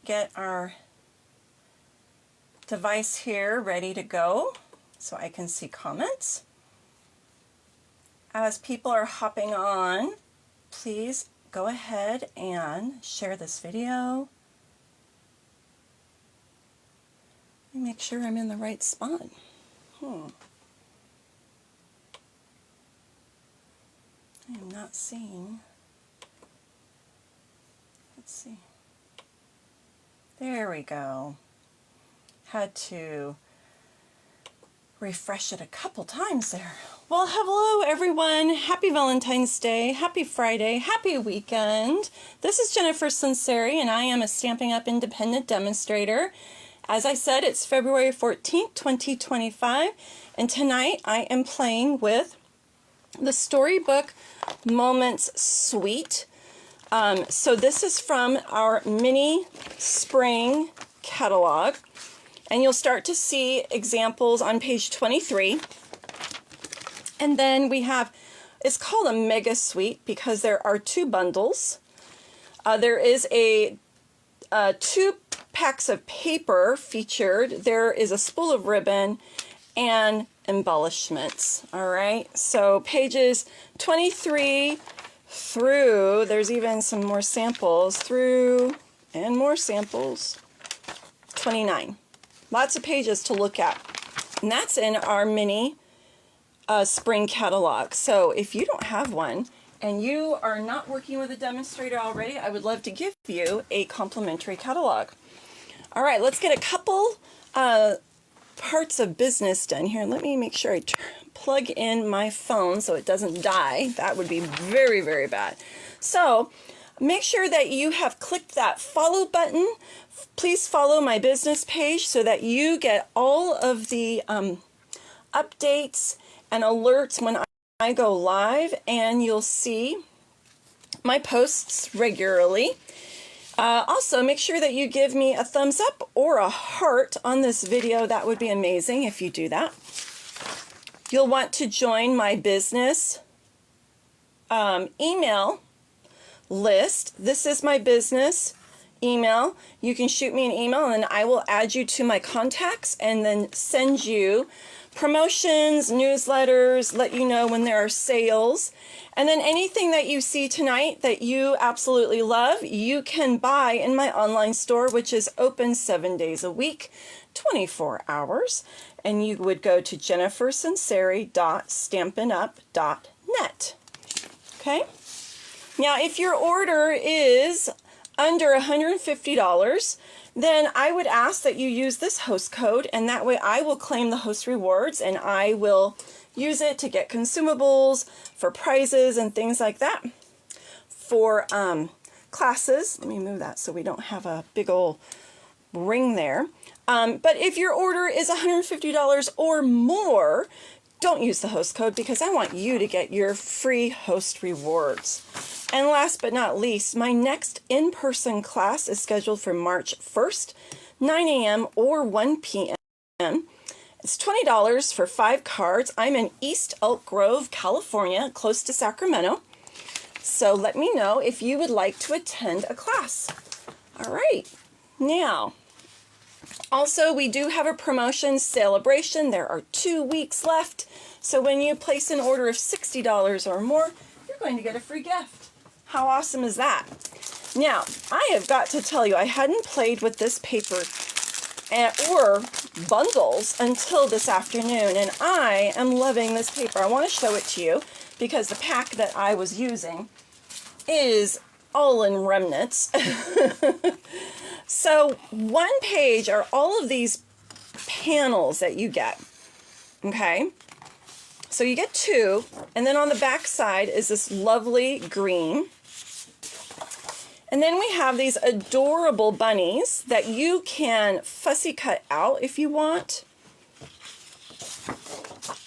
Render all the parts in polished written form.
get our device here ready to go so I can see comments. As people are hopping on, please go ahead and share this video. Let me make sure I'm in the right spot. I am not seeing. Let's see. There we go. Had to refresh it a couple times there. Well, hello everyone. Happy Valentine's Day. Happy Friday. Happy weekend. This is Jennifer Sinceri and I am a Stampin' Up! Independent demonstrator. As I said, it's February 14th, 2025, and tonight I am playing with the Storybook Moments Suite. So this is from our mini spring catalog, and you'll start to see examples on page 23. And then we have, it's called a mega suite because there are two bundles. There is a 2 packs of paper featured. There is a spool of ribbon and embellishments. All right, so pages 23 through, there's even some more samples through, and more samples, 29. Lots of pages to look at. And that's in our mini spring catalog. So if you don't have one and you are not working with a demonstrator already, I would love to give you a complimentary catalog. All right, let's get a couple parts of business done here. Let me make sure I plug in my phone so it doesn't die. That would be very, very bad. So make sure that you have clicked that follow button. Please follow my business page so that you get all of the updates and alerts when I go live, and you'll see my posts regularly. Also, make sure that you give me a thumbs up or a heart on this video. That would be amazing if you do that. You'll want to join my business email list. This is my business email. You can shoot me an email and I will add you to my contacts and then send you promotions, newsletters, let you know when there are sales. And then anything that you see tonight that you absolutely love, you can buy in my online store, which is open 7 days a week, 24 hours. And you would go to jennifersinceri.stampinup.net. Okay? Now, if your order is under $150, then I would ask that you use this host code, and that way I will claim the host rewards and I will use it to get consumables for prizes and things like that for classes. Let me move that so we don't have a big old ring there. But if your order is $150 or more, don't use the host code because I want you to get your free host rewards. And last but not least, my next in-person class is scheduled for March 1st, 9 a.m. or 1 p.m. It's $20 for 5 cards. I'm in East Elk Grove, California, close to Sacramento. So let me know if you would like to attend a class. All right. Now, also, we do have a promotion celebration. There are 2 weeks left. So when you place an order of $60 or more, you're going to get a free gift. How awesome is that? Now, I have got to tell you, I hadn't played with this paper or bundles until this afternoon, and I am loving this paper. I want to show it to you because the pack that I was using is all in remnants. So one page are all of these panels that you get, okay? So you get 2, and then on the back side is this lovely green. And then we have these adorable bunnies that you can fussy cut out if you want.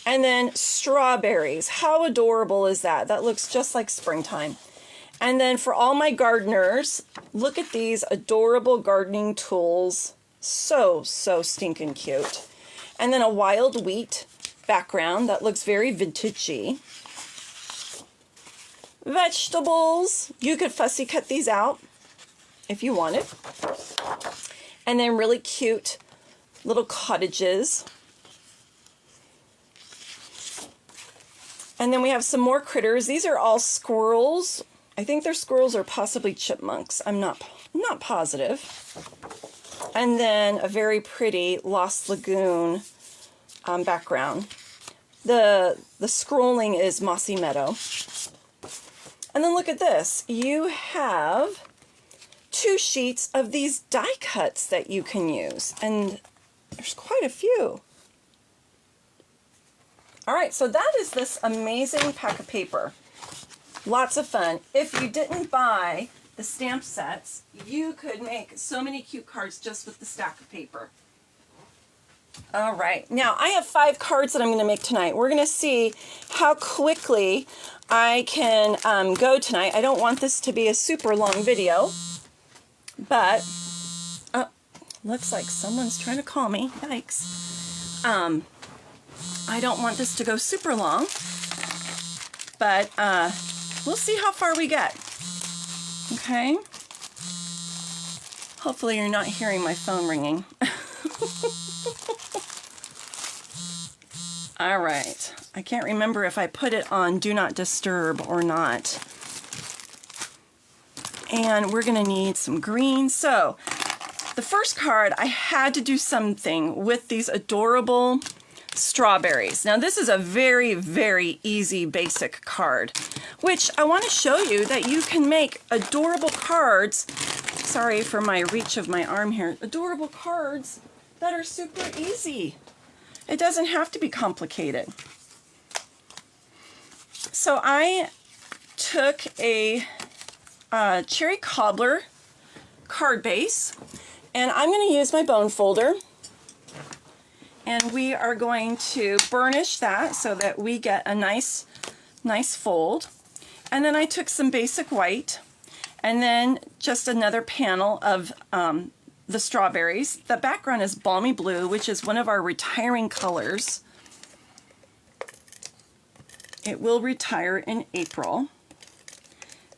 And then strawberries. How adorable is that? That looks just like springtime. And then for all my gardeners, look at these adorable gardening tools. So, so stinking cute. And then a wild wheat background that looks very vintagey. Vegetables. You could fussy cut these out if you wanted. And then really cute little cottages. And then we have some more critters. These are all squirrels. I think they're squirrels or possibly chipmunks. I'm not positive. And then a very pretty Lost Lagoon background. The scrolling is Mossy Meadow. And then look at this. You have 2 sheets of these die cuts that you can use. And there's quite a few. All right, so that is this amazing pack of paper. Lots of fun. If you didn't buy the stamp sets, you could make so many cute cards just with the stack of paper. All right, now I have 5 cards that I'm going to make tonight. We're going to see how quickly I can go tonight. I don't want this to be a super long video, but looks like someone's trying to call me. Yikes. I don't want this to go super long, but we'll see how far we get. Okay. Hopefully you're not hearing my phone ringing. All right. I can't remember if I put it on Do Not Disturb or not. And we're going to need some green. So the first card, I had to do something with these adorable strawberries. Now this is a very, very easy basic card, which I want to show you that you can make adorable cards. Sorry for my reach of my arm here. Adorable cards that are super easy. It doesn't have to be complicated. So I took a cherry cobbler card base, and I'm going to use my bone folder, and we are going to burnish that so that we get a nice fold. And then I took some basic white, and then just another panel of the strawberries. The background is Balmy Blue, which is one of our retiring colors. It will retire in April.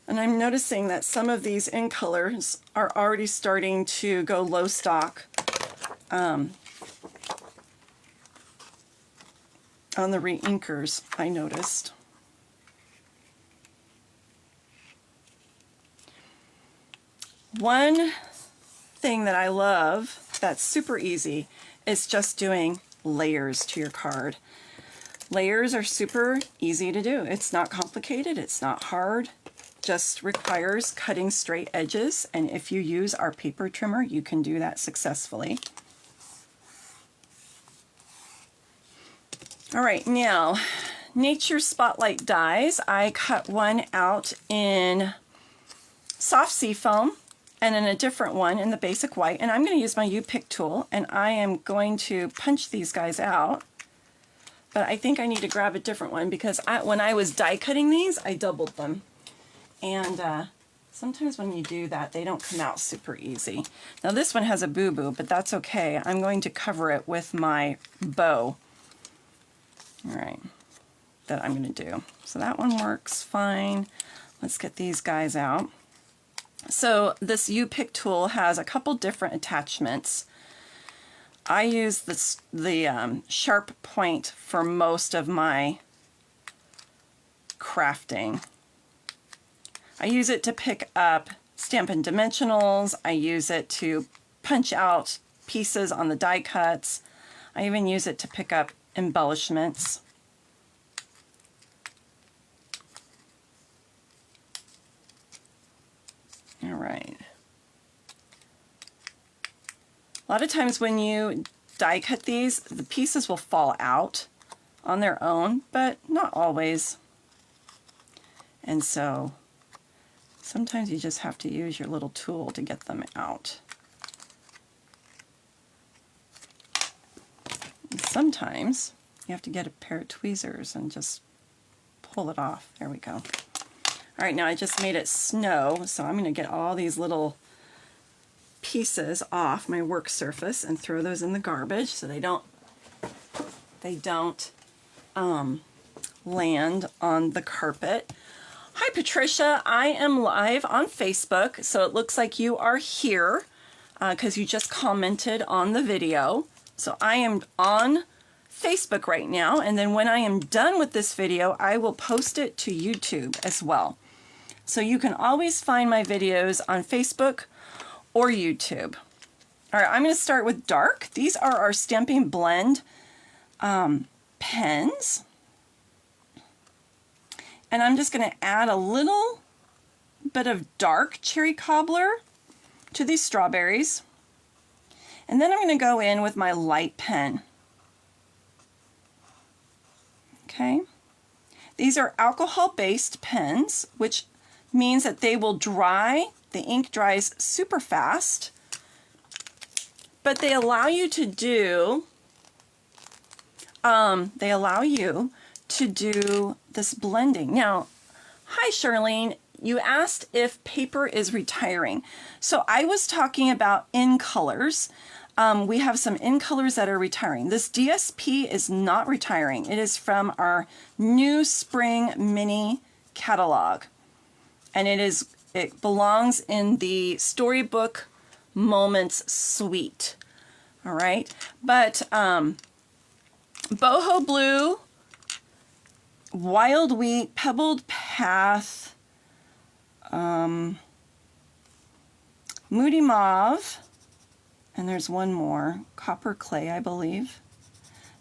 And I'm noticing that some of these in colors are already starting to go low stock on the re-inkers, I noticed. One thing that I love that's super easy is just doing layers to your card. Layers are super easy to do. It's not complicated, it's not hard, just requires cutting straight edges, and if you use our paper trimmer, you can do that successfully. All right, now, Nature Spotlight dies. I cut one out in soft seafoam, and then a different one in the basic white, and I'm going to use my U-Pick tool, and I am going to punch these guys out. But I think I need to grab a different one because when I was die cutting these, I doubled them. And sometimes when you do that, they don't come out super easy. Now this one has a boo-boo, but that's okay. I'm going to cover it with my bow. All right, that I'm going to do. So that one works fine. Let's get these guys out. So this U-Pick tool has a couple different attachments. I use the sharp point for most of my crafting. I use it to pick up Stampin' dimensionals. I use it to punch out pieces on the die cuts. I even use it to pick up embellishments. All right. A lot of times when you die cut these, the pieces will fall out on their own, but not always. And so sometimes you just have to use your little tool to get them out. And sometimes you have to get a pair of tweezers and just pull it off. There we go. All right, now I just made it snow, so I'm going to get all these little pieces off my work surface and throw those in the garbage so they don't land on the carpet. Hi Patricia, I am live on Facebook, so it looks like you are here. because you just commented on the video. So I am on Facebook right now, and then when I am done with this video, I will post it to YouTube as well. So you can always find my videos on Facebook or YouTube. All right, I'm going to start with dark. These are our Stampin' Blend pens. And I'm just going to add a little bit of dark cherry cobbler to these strawberries. And then I'm going to go in with my light pen. Okay. These are alcohol-based pens, which means that they will dry. The ink dries super fast, but they allow you to do this blending. Now, hi Charlene, you asked if paper is retiring. So I was talking about in colors. We have some in colors that are retiring. This DSP is not retiring. It is from our new spring mini catalog. And it belongs in the Storybook Moments suite. All right. But Boho Blue, Wild Wheat, Pebbled Path, Moody Mauve, and there's one more, Copper Clay, I believe.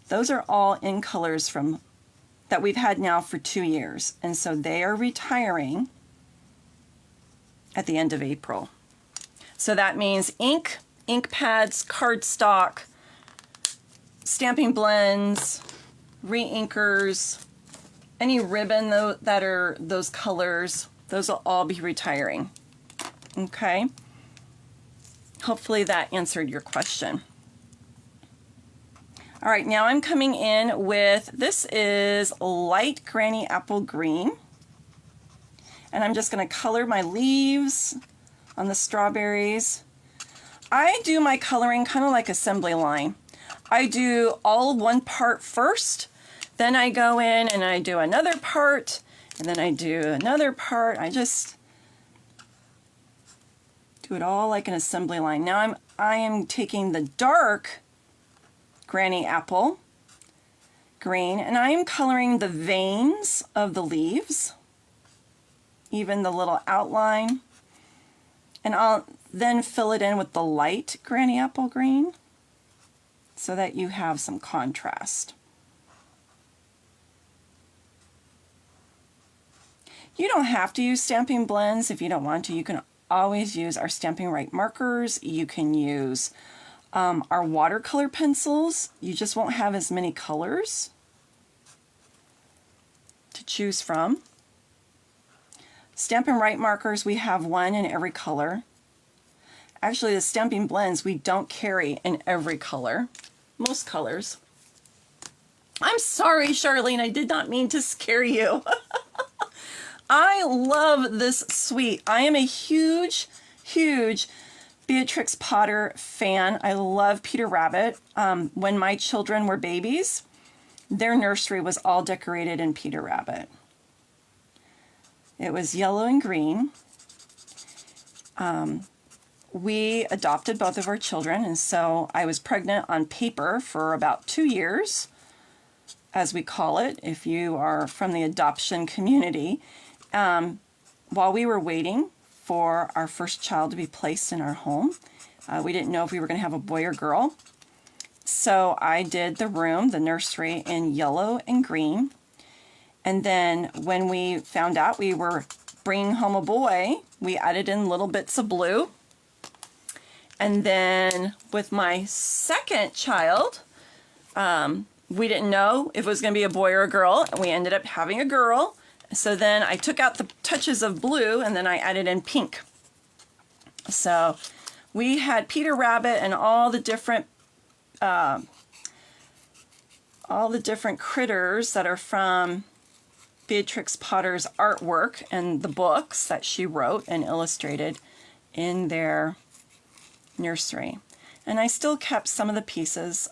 Those are all in colors that we've had now for 2 years. And so they are retiring at the end of April. So that means ink pads, cardstock, Stampin' Blends, re-inkers, any ribbon that are those colors, those will all be retiring. Okay? Hopefully that answered your question. All right, now I'm coming in with, this is light Granny Apple Green. And I'm just going to color my leaves on the strawberries. I do my coloring kind of like assembly line. I do all one part first, then I go in and I do another part, and then I do another part. I just do it all like an assembly line. Now I am taking the dark Granny Apple Green, and I am coloring the veins of the leaves, even the little outline, and I'll then fill it in with the light Granny Apple Green so that you have some contrast. You don't have to use Stampin' Blends if you don't want to. You can always use our Stampin' Right markers. You can use our watercolor pencils. You just won't have as many colors to choose from. Stampin' Right markers, we have one in every color. Actually, the Stampin' Blends we don't carry in every color. Most colors. I'm sorry, Charlene, I did not mean to scare you. I love this suite. I am a huge, huge Beatrix Potter fan. I love Peter Rabbit. When my children were babies, their nursery was all decorated in Peter Rabbit. It was yellow and green. We adopted both of our children, and so I was pregnant on paper for about 2 years, as we call it, if you are from the adoption community. While we were waiting for our first child to be placed in our home, we didn't know if we were going to have a boy or girl. So I did the room, the nursery, in yellow and green. And then when we found out we were bringing home a boy, we added in little bits of blue. And then with my second child, we didn't know if it was going to be a boy or a girl, and we ended up having a girl. So then I took out the touches of blue and then I added in pink. So we had Peter Rabbit and all the different critters that are from Beatrix Potter's artwork and the books that she wrote and illustrated in their nursery. And I still kept some of the pieces.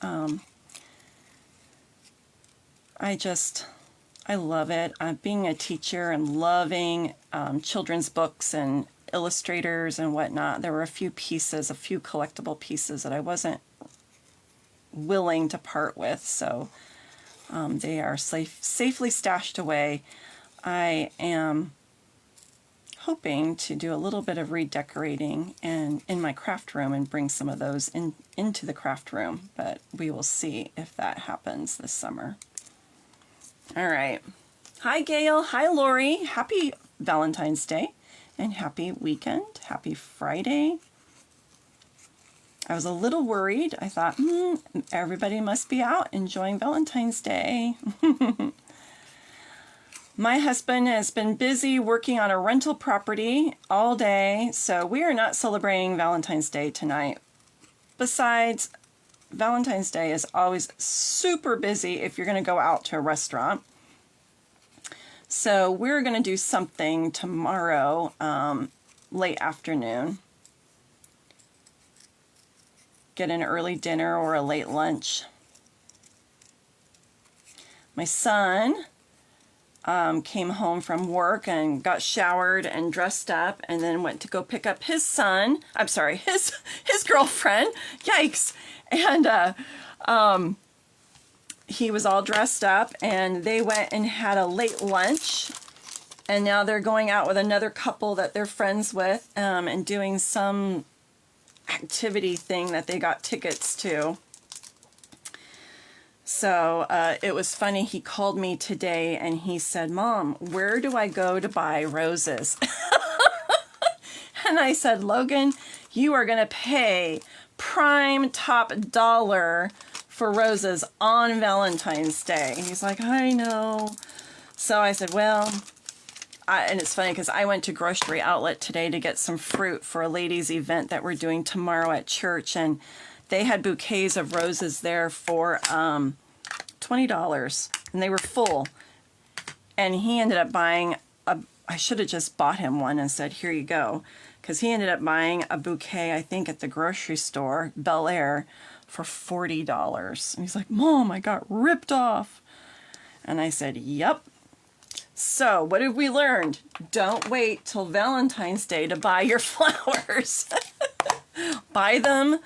I love it. Being a teacher and loving children's books and illustrators and whatnot. There were a few pieces, a few collectible pieces that I wasn't willing to part with, so they are safely stashed away. I am hoping to do a little bit of redecorating and in my craft room and bring some of those into the craft room, but we will see if that happens this summer. All right. Hi, Gail. Hi, Lori. Happy Valentine's Day and happy weekend. Happy Friday. I was a little worried. I thought, everybody must be out enjoying Valentine's Day. My husband has been busy working on a rental property all day, so we are not celebrating Valentine's Day tonight. Besides, Valentine's Day is always super busy if you're going to go out to a restaurant. So we're going to do something tomorrow, late afternoon. Get an early dinner or a late lunch. My son came home from work and got showered and dressed up and then went to go pick up his son. I'm sorry, his girlfriend. Yikes. And he was all dressed up and they went and had a late lunch. And now they're going out with another couple that they're friends with and doing some activity thing that they got tickets to. So it was funny, he called me today and he said, "Mom, where do I go to buy roses?" And I said, "Logan, you are going to pay prime top dollar for roses on Valentine's Day." And he's like, "I know." So I said, well, and it's funny because I went to Grocery Outlet today to get some fruit for a ladies' event that we're doing tomorrow at church, and they had bouquets of roses there for $20, and they were full. And he ended up buying I should have just bought him one and said, "Here you go," because he ended up buying a bouquet, I think, at the grocery store, Bel Air, for $40. And he's like, "Mom, I got ripped off." And I said, "Yep." So what have we learned? Don't wait till Valentine's Day to buy your flowers. Buy them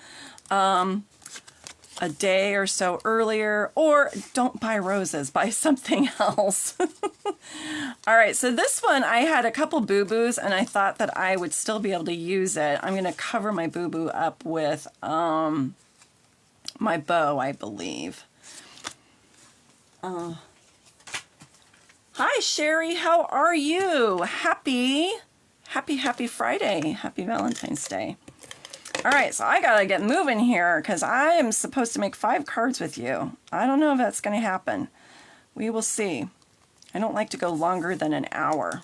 a day or so earlier, or don't buy roses, buy something else. All right, so this one, I had a couple boo-boos and I thought that I would still be able to use it. I'm going to cover my boo-boo up with my bow, I believe. Hi, Sherry. How are you? Happy Friday. Happy Valentine's Day. All right, so I got to get moving here because I am supposed to make 5 cards with you. I don't know if that's going to happen. We will see. I don't like to go longer than an hour.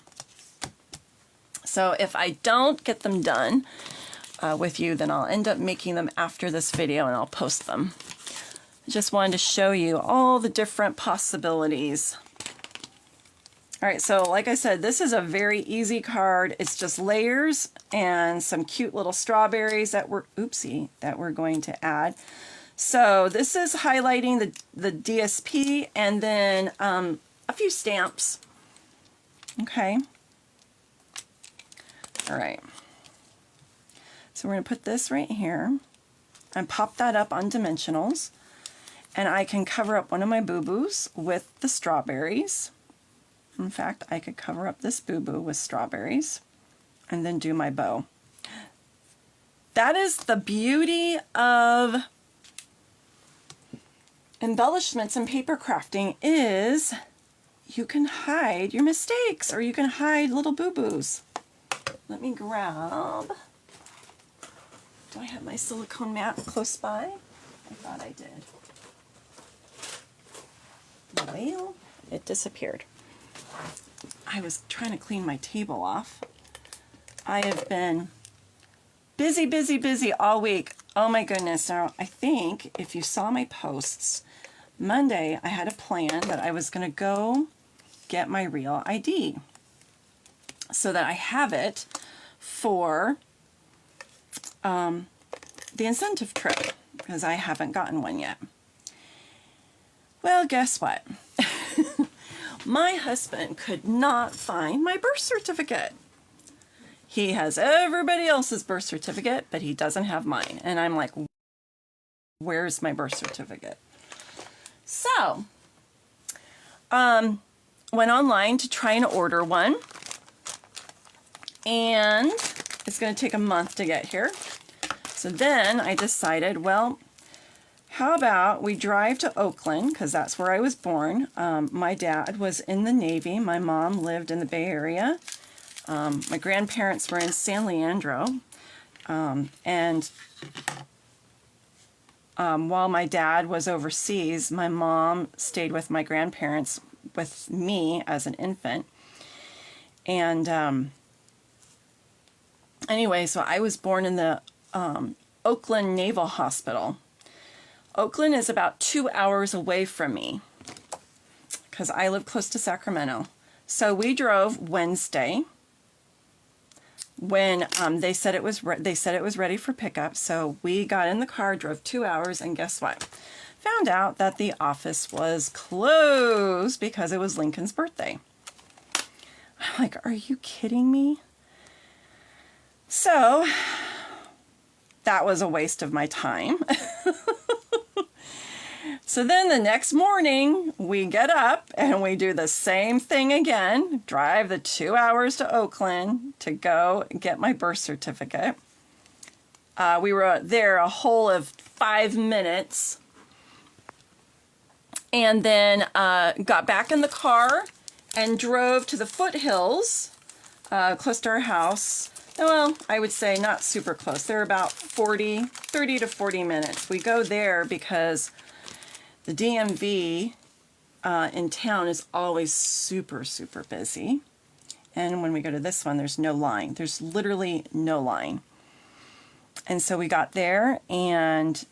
So if I don't get them done with you, then I'll end up making them after this video and I'll post them. I just wanted to show you all the different possibilities. All right, so like I said, this is a very easy card. It's just layers and some cute little strawberries that we're going to add. So this is highlighting the DSP and then a few stamps. Okay. All right. So we're going to put this right here and pop that up on dimensionals. And I can cover up one of my boo-boos with the strawberries. In fact, I could cover up this boo-boo with strawberries and then do my bow. That is the beauty of embellishments and paper crafting, is you can hide your mistakes or you can hide little boo-boos. Let me grab, do I have my silicone mat close by? I thought I did. Well, it disappeared. I was trying to clean my table off. I have been busy all week. Oh my goodness. Now, I think if you saw my posts, Monday I had a plan that I was going to go get my real ID so that I have it for the incentive trip, because I haven't gotten one yet. Well, guess what? My husband could not find my birth certificate. He has everybody else's birth certificate, but he doesn't have mine. And I'm like, where's my birth certificate? So, went online to try and order one. And it's going to take a month to get here. So then I decided, well, how about we drive to Oakland, because that's where I was born. My dad was in the Navy. My mom lived in the Bay Area. My grandparents were in San Leandro. And while my dad was overseas, my mom stayed with my grandparents with me as an infant. And anyway, so I was born in the Oakland Naval Hospital. Oakland is about 2 hours away from me because I live close to Sacramento. So we drove Wednesday when they said it was ready for pickup. So we got in the car, drove 2 hours, and guess what? Found out that the office was closed because it was Lincoln's birthday. I'm like, are you kidding me? So that was a waste of my time. So then the next morning, we get up and we do the same thing again, drive the 2 hours to Oakland to go get my birth certificate. We were there a whole of 5 minutes, and then got back in the car and drove to the foothills close to our house. Well, I would say not super close. They're about 30 to 40 minutes. We go there because the DMV in town is always super, super busy. And when we go to this one, there's no line. There's literally no line. And so we got there and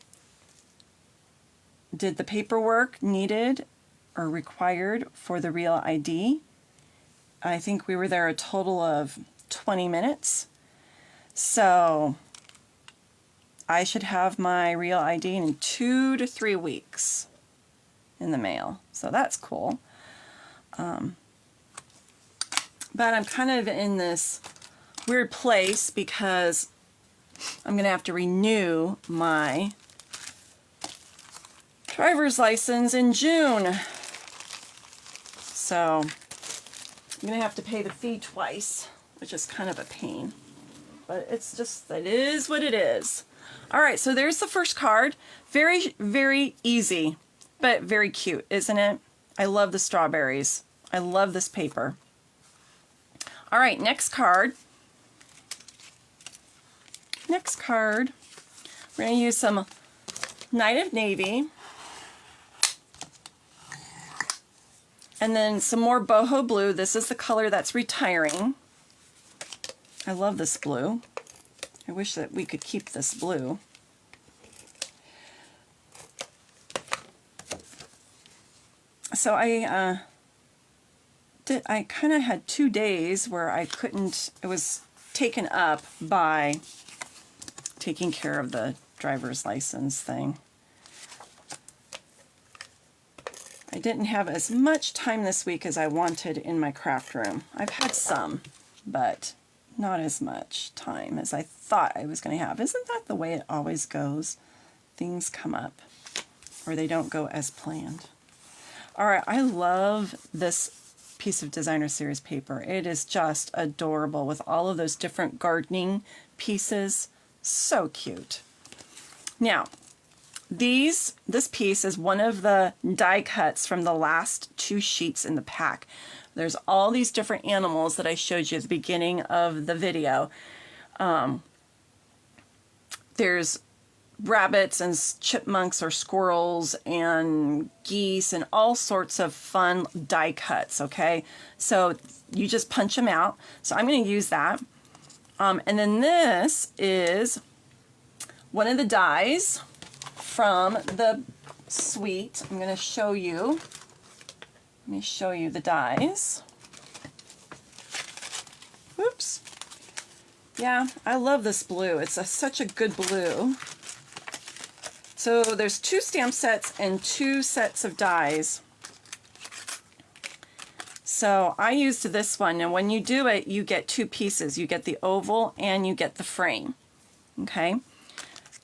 did the paperwork needed or required for the real ID. I think we were there a total of 20 minutes. So I should have my real ID in 2 to 3 weeks in the mail. So that's cool. But I'm kind of in this weird place because I'm going to have to renew my driver's license in June. So I'm going to have to pay the fee twice, which is kind of a pain. But it's just, it is what it is. All right, so there's the first card. Very, very easy, but very cute, isn't it? I love the strawberries. I love this paper. All right, next card. Next card. We're going to use some Night of Navy. And then some more boho blue. This is the color that's retiring. I love this blue. I wish that we could keep this blue. So I kind of had 2 days where I couldn't, it was taken up by taking care of the driver's license thing. I didn't have as much time this week as I wanted in my craft room. I've had some, but not as much time as I thought I was going to have. Isn't that the way it always goes? Things come up, or they don't go as planned. All right, I love this piece of Designer Series paper. It is just adorable with all of those different gardening pieces. So cute. Now, this piece is one of the die cuts from the last 2 sheets in the pack. There's all these different animals that I showed you at the beginning of the video. There's rabbits and chipmunks or squirrels and geese and all sorts of fun die cuts, okay? So you just punch them out. So I'm going to use that. And then this is one of the dies from the suite. I'm going to show you. Let me show you the dies. Whoops. Yeah, I love this blue. It's such a good blue. So there's 2 stamp sets and 2 sets of dies. So I used this one, and when you do it, you get two pieces. You get the oval and you get the frame, okay?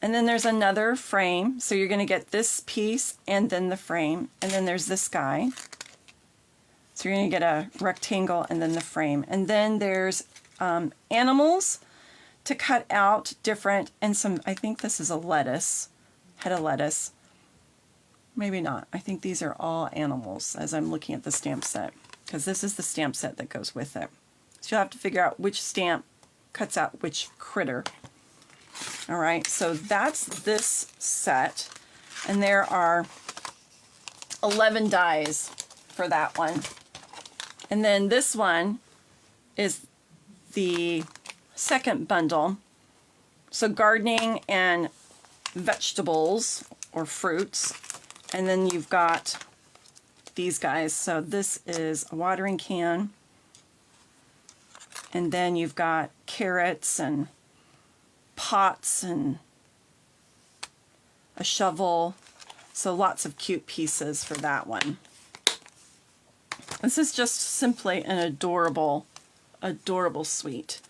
And then there's another frame, so you're going to get this piece and then the frame, and then there's this guy. So you're going to get a rectangle and then the frame. And then there's animals to cut out different, and some, I think this is a lettuce, head of lettuce. Maybe not. I think these are all animals as I'm looking at the stamp set, because this is the stamp set that goes with it. So you'll have to figure out which stamp cuts out which critter. All right, so that's this set, and there are 11 dies for that one. And then this one is the second bundle. So gardening and vegetables or fruits. And then you've got these guys. So this is a watering can. And then you've got carrots and pots and a shovel. So lots of cute pieces for that one. This is just simply an adorable, adorable suite.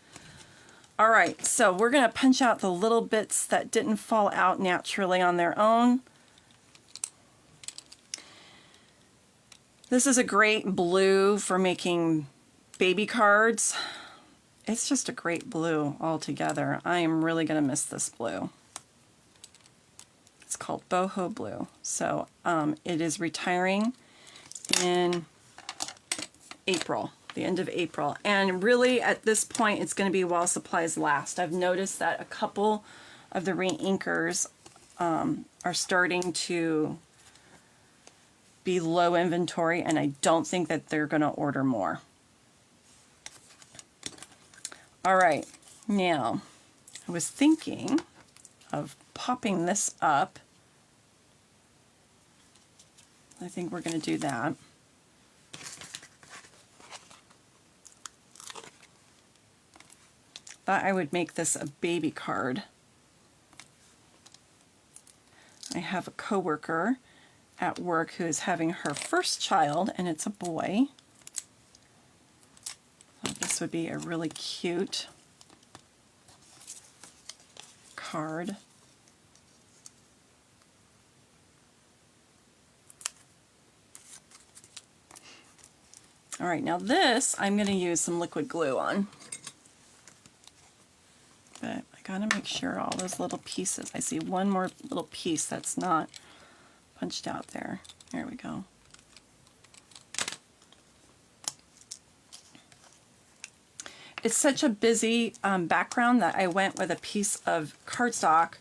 All right, so we're going to punch out the little bits that didn't fall out naturally on their own. This is a great blue for making baby cards. It's just a great blue altogether. I am really going to miss this blue. It's called Boho Blue. So it is retiring in April, the end of April. And really at this point it's going to be while supplies last. I've noticed that a couple of the reinkers are starting to be low inventory, and I don't think that they're going to order more. All right, now I was thinking of popping this up. I think we're going to do that. Thought I would make this a baby card. I have a coworker at work who is having her first child, and it's a boy. So this would be a really cute card. All right, now this I'm going to use some liquid glue on. But I gotta make sure all those little pieces, I see one more little piece that's not punched out there. There we go. It's such a busy background that I went with a piece of cardstock.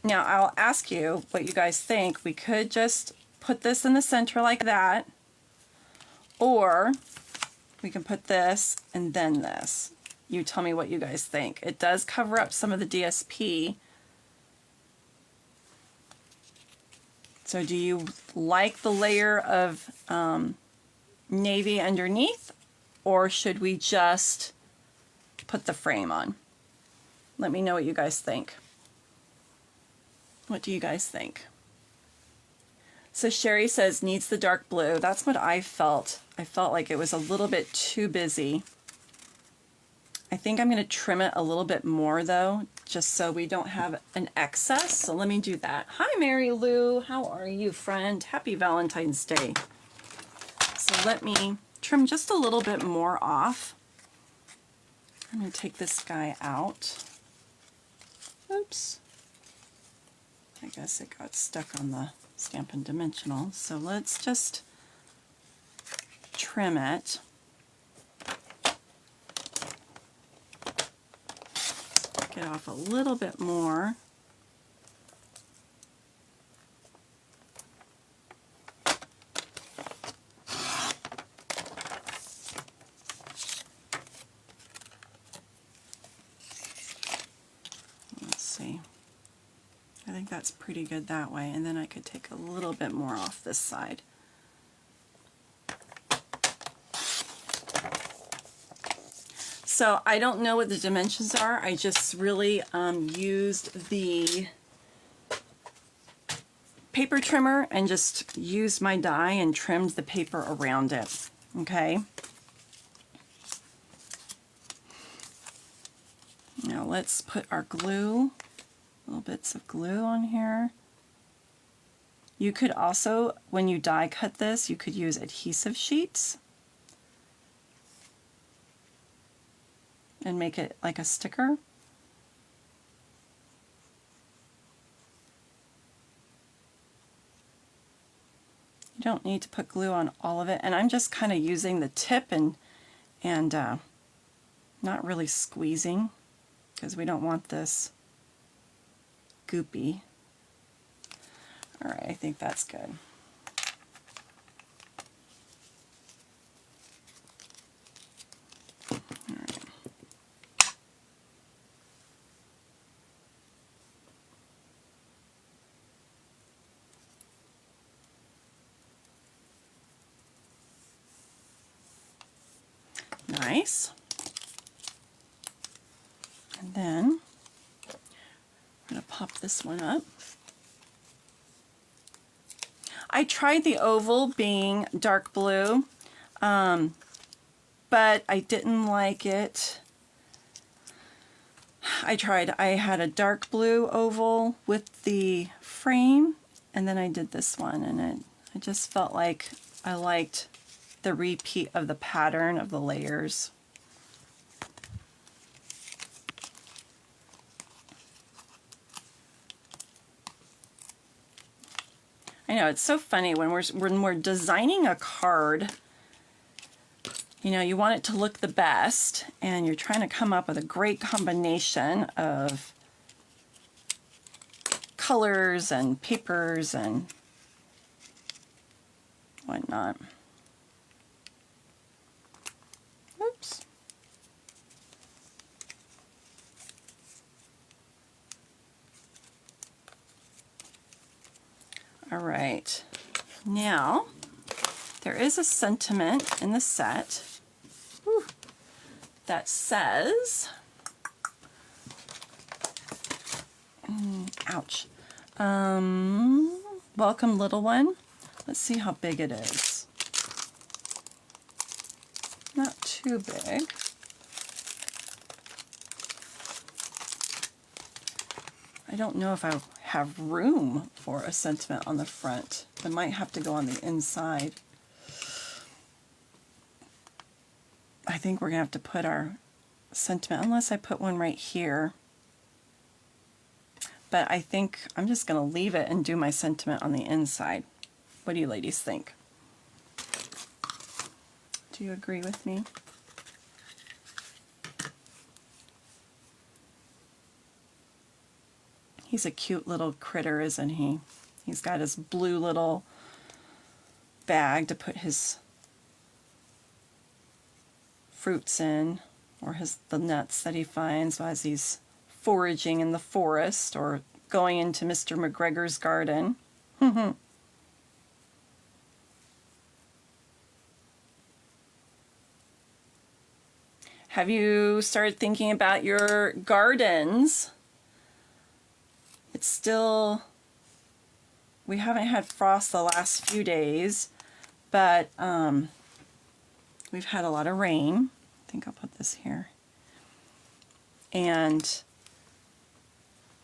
Now I'll ask you what you guys think. We could just put this in the center like that, or we can put this and then this. You tell me what you guys think. It does cover up some of the DSP. So do you like the layer of navy underneath, or should we just put the frame on? Let me know what you guys think. What do you guys think? So Sherry says needs the dark blue. That's what I felt. I felt like it was a little bit too busy. I think I'm going to trim it a little bit more though, just so we don't have an excess. So let me do that. Hi Mary Lou, how are you, friend? Happy Valentine's Day. So let me trim just a little bit more off. I'm going to take this guy out. Oops. I guess it got stuck on the Stampin' Dimensional. So let's just trim it. Get off a little bit more. Let's see. I think that's pretty good that way, and then I could take a little bit more off this side. So I don't know what the dimensions are. I just really used the paper trimmer and just used my die and trimmed the paper around it. Okay. Now let's put our glue, little bits of glue on here. You could also, when you die cut this, you could use adhesive sheets and make it like a sticker. You don't need to put glue on all of it, and I'm just kind of using the tip and not really squeezing because we don't want this goopy. All right, I think that's good. All right. Nice. And then I'm going to pop this one up. I tried the oval being dark blue, but I didn't like it. I had a dark blue oval with the frame, and then I did this one, and I just felt like I liked the repeat of the pattern of the layers. I know, it's so funny when we're designing a card, you know, you want it to look the best, and you're trying to come up with a great combination of colors and papers and whatnot. Oops. All right, now there is a sentiment in the set that says, ouch, welcome little one. Let's see how big it is. Not too big. I don't know if I have room for a sentiment on the front. I might have to go on the inside. I think we're going to have to put our sentiment, unless I put one right here. But I think I'm just going to leave it and do my sentiment on the inside. What do you ladies think? Do you agree with me? He's a cute little critter, isn't he? He's got his blue little bag to put his fruits in, or the nuts that he finds as he's foraging in the forest or going into Mr. McGregor's garden. Have you started thinking about your gardens? It's still, we haven't had frost the last few days, but we've had a lot of rain. I think I'll put this here. And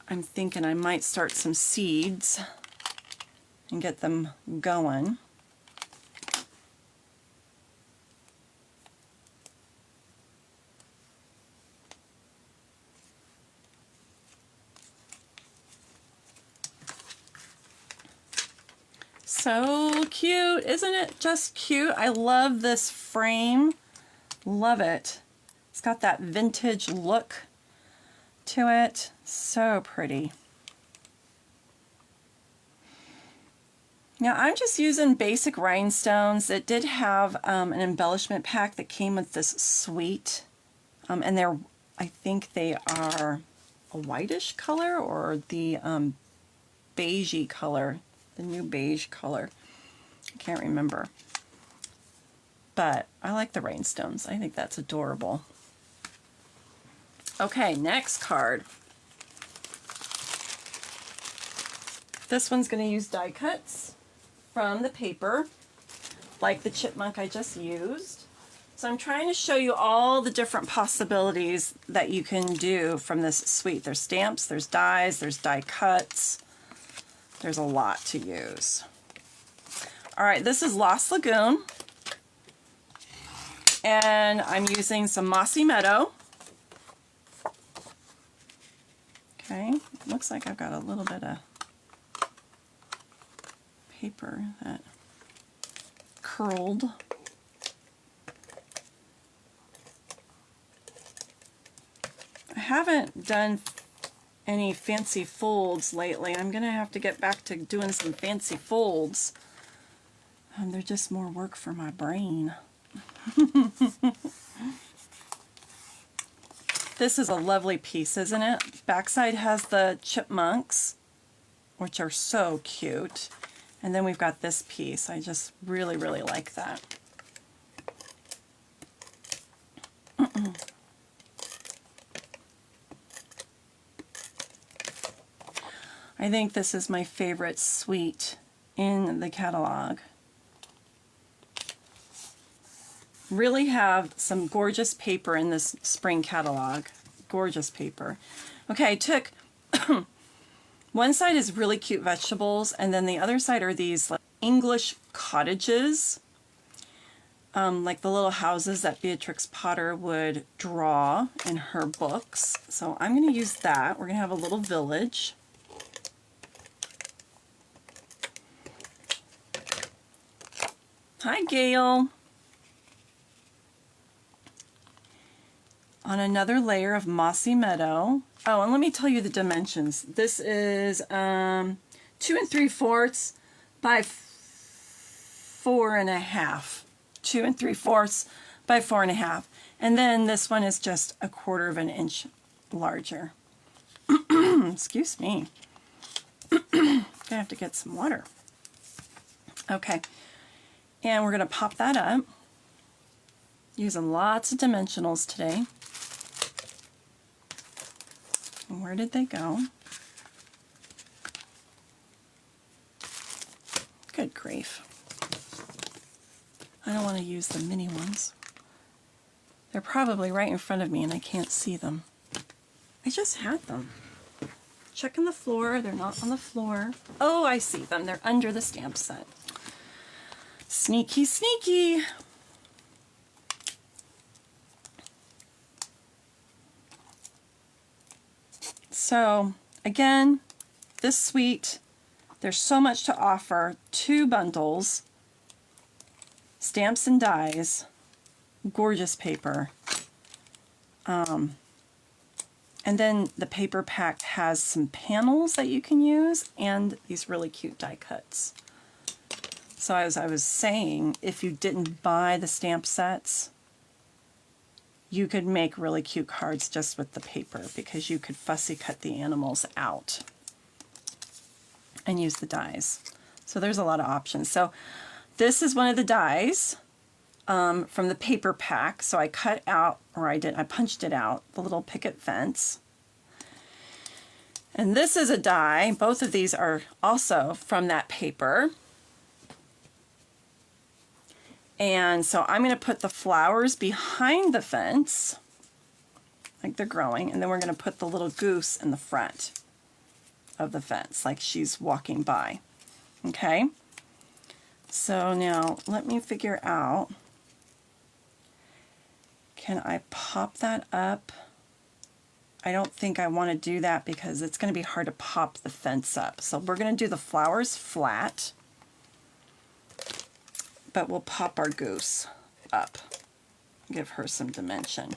I'm thinking I might start some seeds and get them going. So cute, isn't it just cute? I love this frame, love it. It's got that vintage look to it, so pretty. Now I'm just using basic rhinestones. It did have an embellishment pack that came with this suite, and I think they are a whitish color or the beigey color. The new beige color. I can't remember. But I like the rhinestones. I think that's adorable. Okay, next card. This one's going to use die cuts from the paper. like the chipmunk I just used. So I'm trying to show you all the different possibilities that you can do from this suite. There's stamps, there's dies, there's die cuts. There's a lot to use. All right, this is Lost Lagoon. And I'm using some Mossy Meadow. Okay, looks like I've got a little bit of paper that curled. I haven't done any fancy folds lately. I'm gonna have to get back to doing some fancy folds. They're just more work for my brain. This is a lovely piece, isn't it? Backside has the chipmunks, which are so cute. And then we've got this piece. I just really, really like that. I think this is my favorite suite in the catalog. Really have some gorgeous paper in this spring catalog. Gorgeous paper. Okay, I took one side is really cute vegetables, and then the other side are these like English cottages, like the little houses that Beatrix Potter would draw in her books. So I'm going to use that. We're going to have a little village. Hi, Gail. On another layer of Mossy Meadow. Oh, and let me tell you the dimensions. This is 2 3/4 by 4.5. 2 3/4 by 4.5. And then this one is just 1/4 of an inch larger. Excuse me. Gonna have to get some water. Okay. And we're gonna pop that up. Using lots of dimensionals today. Where did they go? Good grief. I don't want to use the mini ones. They're probably right in front of me and I can't see them. I just had them. Checking the floor. They're not on the floor. Oh, I see them. They're under the stamp set. Sneaky, sneaky. So again, this suite, there's so much to offer. 2 bundles, stamps and dies, gorgeous paper. And then the paper pack has some panels that you can use and these really cute die cuts. So as I was saying, if you didn't buy the stamp sets, you could make really cute cards just with the paper because you could fussy cut the animals out and use the dies. So there's a lot of options. So this is one of the dies from the paper pack. So I cut out, or I punched it out, the little picket fence. And this is a die. Both of these are also from that paper. And so I'm going to put the flowers behind the fence, like they're growing, and then we're going to put the little goose in the front of the fence, like she's walking by. Okay? So now let me figure out, can I pop that up? I don't think I want to do that because it's going to be hard to pop the fence up. So we're going to do the flowers flat, but we'll pop our goose up, give her some dimension.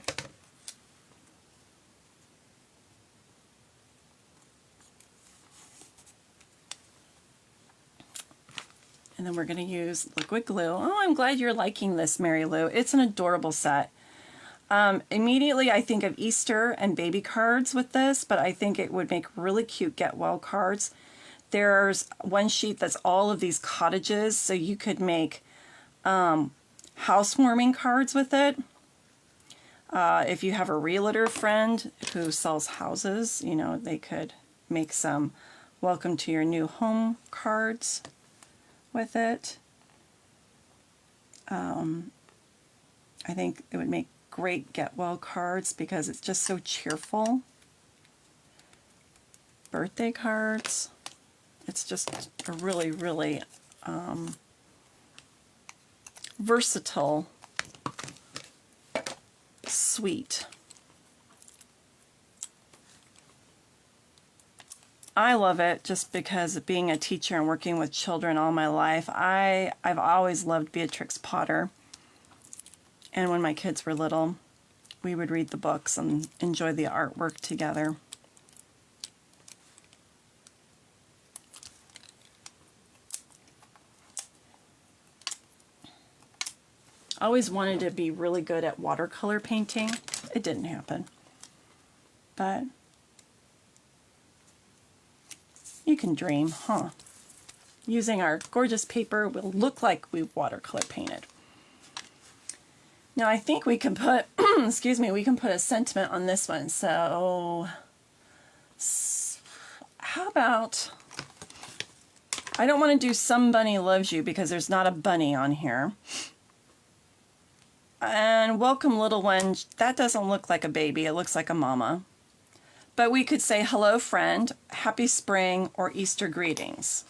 And then we're going to use liquid glue. Oh, I'm glad you're liking this, Mary Lou. It's an adorable set. Immediately I think of Easter and baby cards with this, but I think it would make really cute get well cards. There's one sheet that's all of these cottages, so you could make housewarming cards with it. If you have a realtor friend who sells houses, you know, they could make some welcome to your new home cards with it. I think it would make great get well cards because it's just so cheerful. Birthday cards. It's just a really, really versatile, sweet. I love it just because of being a teacher and working with children all my life. I've always loved Beatrix Potter. And when my kids were little, we would read the books and enjoy the artwork together. I always wanted to be really good at watercolor painting. It didn't happen. But you can dream, huh? Using our gorgeous paper will look like we watercolor painted. Now I think we can put, excuse me, we can put a sentiment on this one. So how about, I don't want to do Some Bunny Loves You because there's not a bunny on here. And Welcome Little One, that doesn't look like a baby, it looks like a mama. But we could say hello friend, happy spring, or Easter greetings.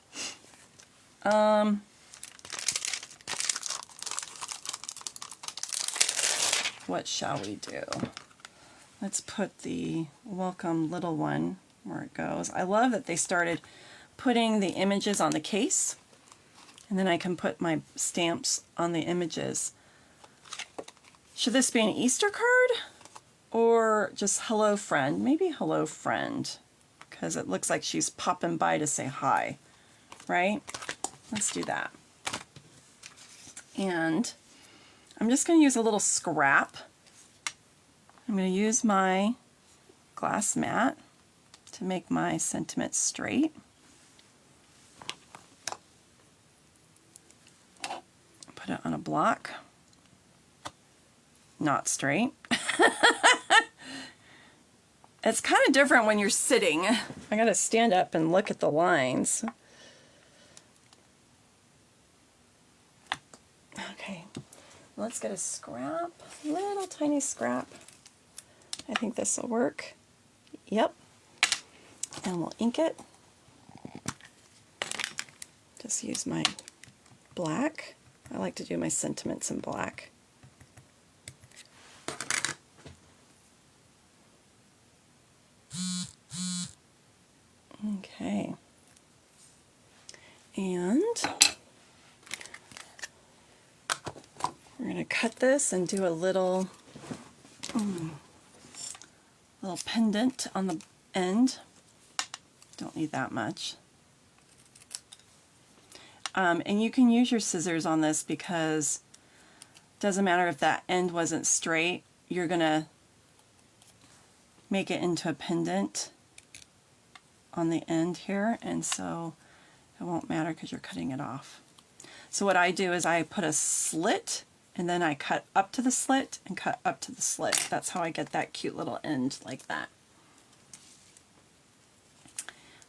What shall we do? Let's put the Welcome Little One where it goes. I love that they started putting the images on the case, and then I can put my stamps on the images. Should this be an Easter card or just hello friend? Maybe hello friend, because it looks like she's popping by to say hi, right? Let's do that. And I'm just going to use a little scrap. I'm going to use my glass mat to make my sentiment straight. Put it on a block. Not straight. It's kind of different when you're sitting. I got to stand up and look at the lines. Okay. Let's get a scrap, little tiny scrap. I think this will work. Yep. And we'll ink it. Just use my black. I like to do my sentiments in black. Okay. And we're going to cut this and do a little pendant on the end. Don't need that much. And you can use your scissors on this because it doesn't matter if that end wasn't straight, you're going to make it into a pendant on the end here, and so it won't matter because you're cutting it off. So what I do is I put a slit and then I cut up to the slit and cut up to the slit. That's how I get that cute little end like that.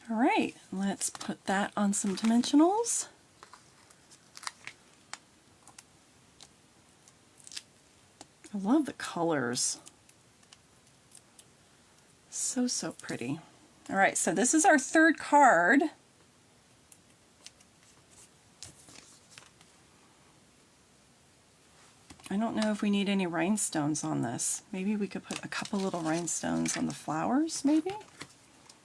All right, let's put that on some dimensionals. I love the colors. So, so pretty. All right, so this is our third card. I don't know if we need any rhinestones on this. Maybe we could put a couple little rhinestones on the flowers, maybe?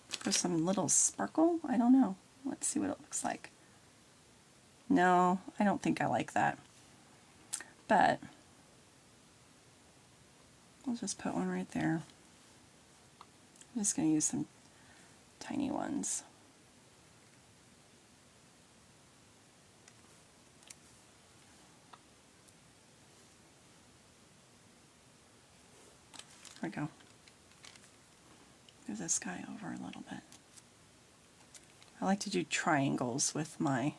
For some little sparkle? I don't know. Let's see what it looks like. No, I don't think I like that. But I'll just put one right there. I'm just going to use some tiny ones. There we go. Move this guy over a little bit. I like to do triangles with my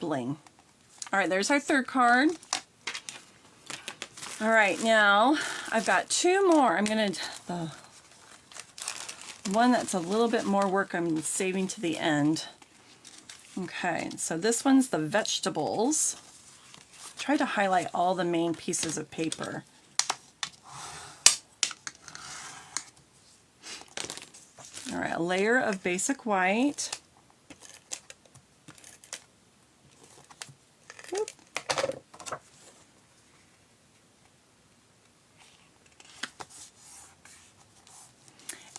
bling. All right, there's our third card. All right, now I've got two more. I'm going to, the one that's a little bit more work I'm saving to the end. Okay, so this one's the vegetables. tried to highlight all the main pieces of paper. All right, a layer of basic white. Whoop.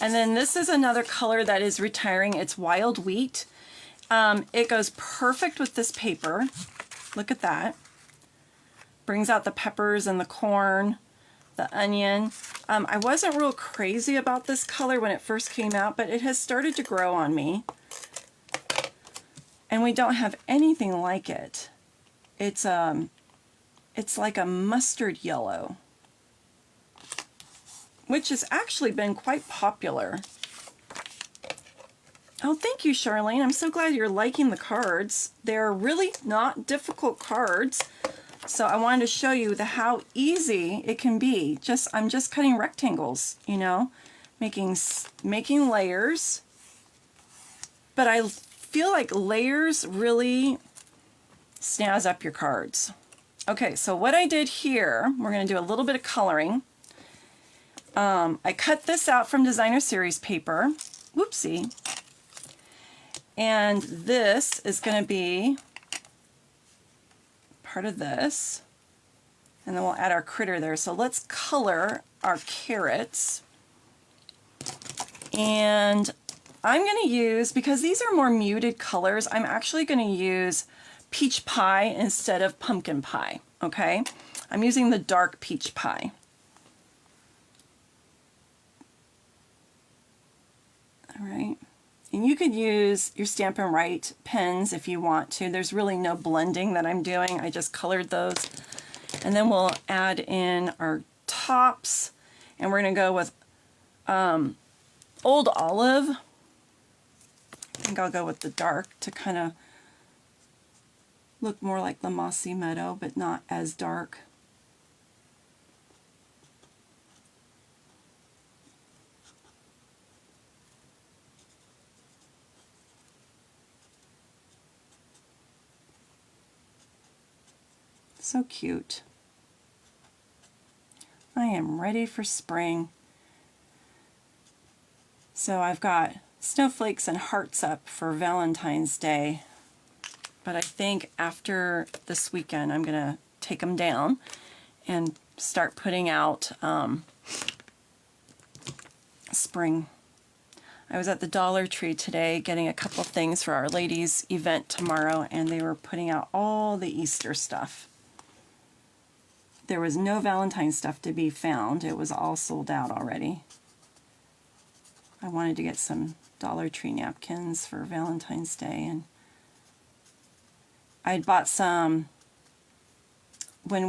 And then this is another color that is retiring. It's wild wheat. It goes perfect with this paper. Look at that. Brings out the peppers and the corn, the onion. I wasn't real crazy about this color when it first came out, but it has started to grow on me. And we don't have anything like it. It's like a mustard yellow, which has actually been quite popular. Oh, thank you, Charlene. I'm so glad you're liking the cards. They're really not difficult cards. So I wanted to show you how easy it can be. I'm just cutting rectangles, you know, making layers. But I feel like layers really snazz up your cards. Okay, so what I did here, we're going to do a little bit of coloring. I cut this out from Designer Series paper. Whoopsie. And this is going to be part of this. And then we'll add our critter there. So let's color our carrots. And I'm going to use, because these are more muted colors, I'm actually going to use peach pie instead of pumpkin pie. Okay? I'm using the dark peach pie. All right. And you could use your Stampin' Write pens if you want to. There's really no blending that I'm doing. I just colored those. And then we'll add in our tops. And we're going to go with Old Olive. I think I'll go with the dark to kind of look more like the Mossy Meadow, but not as dark. So cute. I am ready for spring. So I've got snowflakes and hearts up for Valentine's Day. But I think after this weekend I'm going to take them down and start putting out spring. I was at the Dollar Tree today getting a couple things for Our Lady's event tomorrow, and they were putting out all the Easter stuff. There was no Valentine's stuff to be found. It was all sold out already. I wanted to get some Dollar Tree napkins for Valentine's Day, and I'd bought some when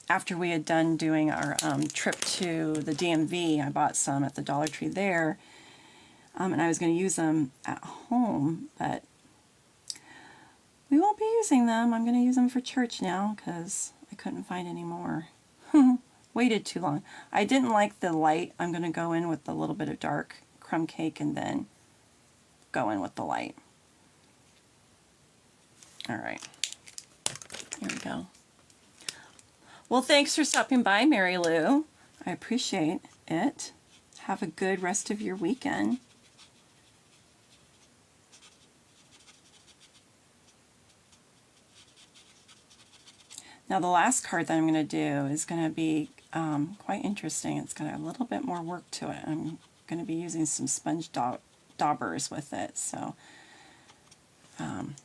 after we had done doing our trip to the DMV. I bought some at the Dollar Tree there, and I was going to use them at home, but we won't be using them. I'm going to use them for church now because I couldn't find any more. Waited too long. I didn't like the light. I'm going to go in with a little bit of dark crumb cake and then go in with the light. All right. Here we go. Well, thanks for stopping by, Mary Lou. I appreciate it. Have a good rest of your weekend. Now the last card that I'm going to do is going to be quite interesting. It's got a little bit more work to it. I'm going to be using some sponge daubers with it, so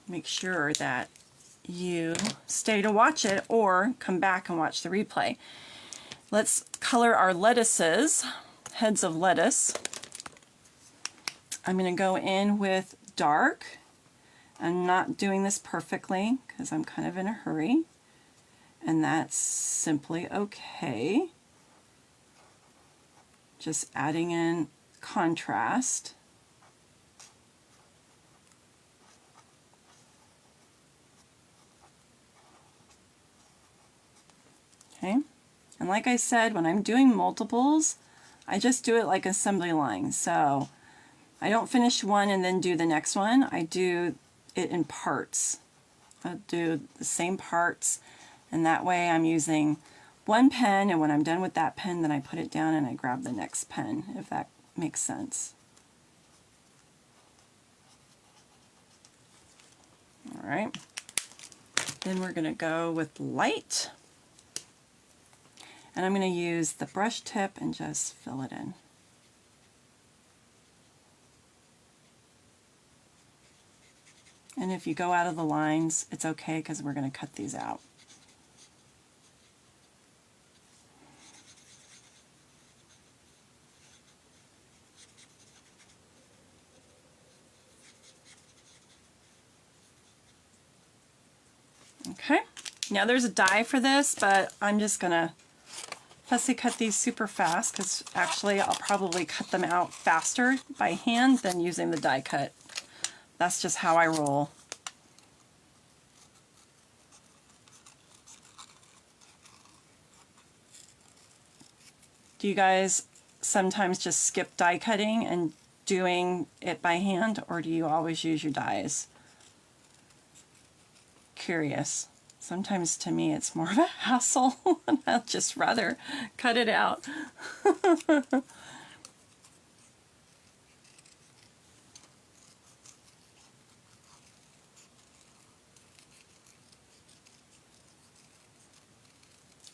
make sure that you stay to watch it or come back and watch the replay. Let's color our lettuces, heads of lettuce. I'm going to go in with dark. I'm not doing this perfectly because I'm kind of in a hurry, and that's simply okay. Just adding in contrast. Okay, and like I said, when I'm doing multiples, I just do it like assembly line. So I don't finish one and then do the next one. I do it in parts. I'll do the same parts, and that way I'm using one pen, and when I'm done with that pen, then I put it down and I grab the next pen, if that makes sense. All right, then we're going to go with light, and I'm going to use the brush tip and just fill it in. And if you go out of the lines, it's okay because we're going to cut these out. Okay, now there's a die for this, but I'm just going to fussy cut these super fast because actually I'll probably cut them out faster by hand than using the die cut. That's just how I roll. Do you guys sometimes just skip die cutting and doing it by hand, or do you always use your dies? Curious. Sometimes to me it's more of a hassle and I'd just rather cut it out.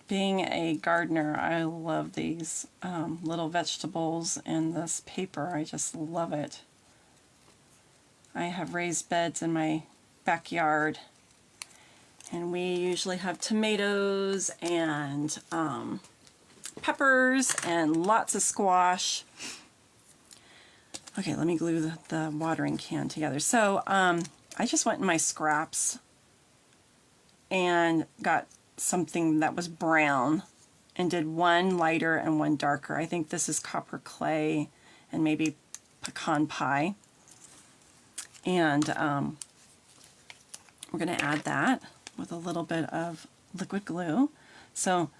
Being a gardener, I love these little vegetables and this paper. I just love it. I have raised beds in my backyard, and we usually have tomatoes and peppers and lots of squash. Okay, let me glue the watering can together. So I just went in my scraps and got something that was brown and did one lighter and one darker. I think this is copper clay and maybe pecan pie. And we're going to add that with a little bit of liquid glue. So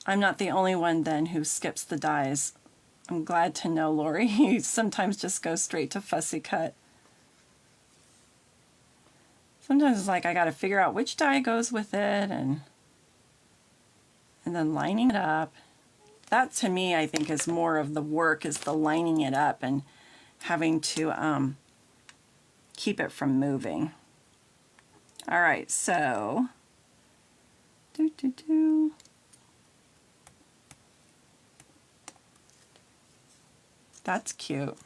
I'm not the only one then who skips the dies. I'm glad to know, Lori, you sometimes just go straight to fussy cut. Sometimes it's like I got to figure out which die goes with it, and then lining it up. That to me I think is more of the work, is the lining it up and having to keep it from moving. All right, so that's cute.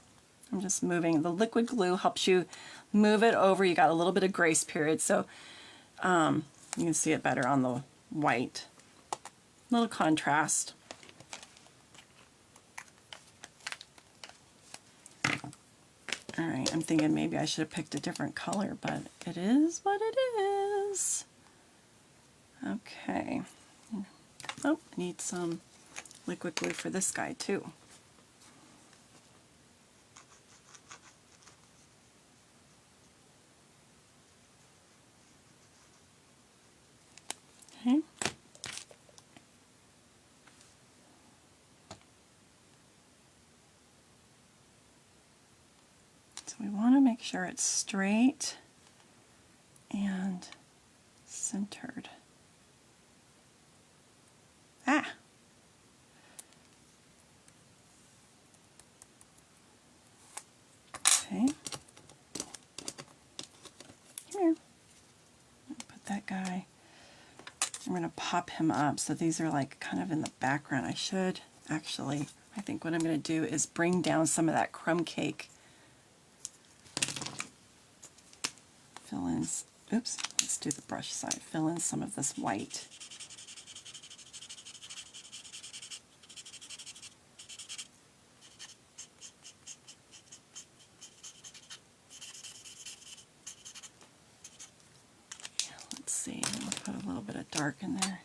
I'm just moving. The liquid glue helps you move it over. You got a little bit of grace period, so you can see it better on the white. Little contrast. All right, I'm thinking maybe I should have picked a different color, but it is what it is. Okay. Oh, I need some liquid glue for this guy too. Okay. So we want to make sure it's straight and centered. Ah! Okay. Here. Put that guy. I'm going to pop him up. So these are like kind of in the background. I should actually, I think what I'm going to do is bring down some of that crumb cake. Fill in, oops, let's do the brush side. Fill in some of this white. Let's see, I'll put a little bit of dark in there.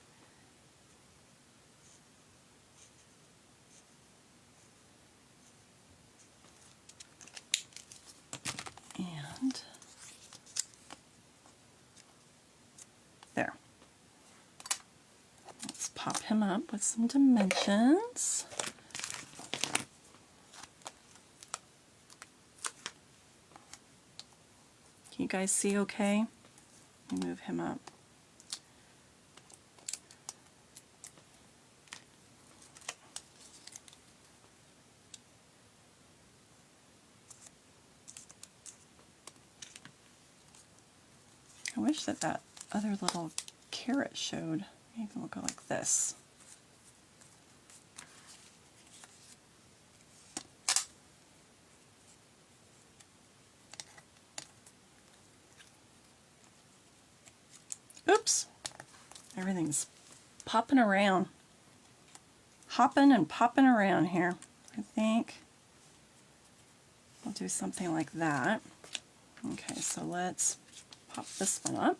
And there. Let's pop him up with some dimensions. Can you guys see okay? Move him up. I wish that that other little carrot showed. Maybe we'll go like this. Oops! Everything's popping around. Hopping and popping around here. I think I'll do something like that. Okay, so let's pop this one up.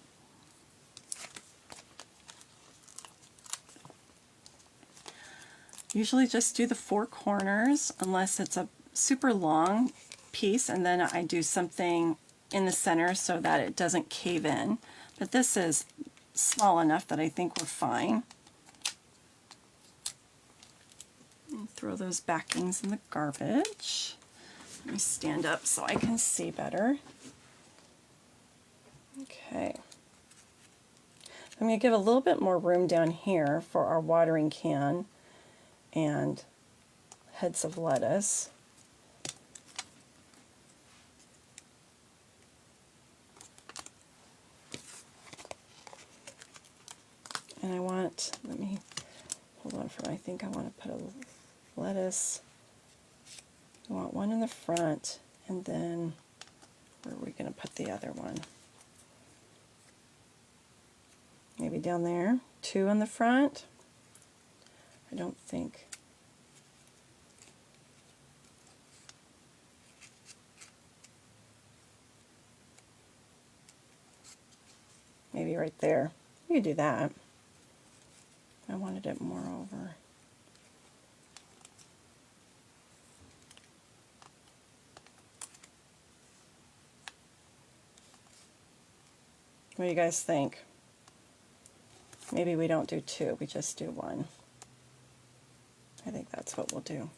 Usually just do the 4 corners unless it's a super long piece, and then I do something in the center so that it doesn't cave in. But this is small enough that I think we're fine. And throw those backings in the garbage. Let me stand up so I can see better. Okay. I'm going to give a little bit more room down here for our watering can and heads of lettuce. And I want, let me hold on for, I think I want to put a lettuce. I want one in the front, and then where are we going to put the other one? Maybe down there, 2 on the front. I don't think. Maybe right there. You could do that. I wanted it more over. What do you guys think? Maybe we don't do 2, we just do 1. I think that's what we'll do.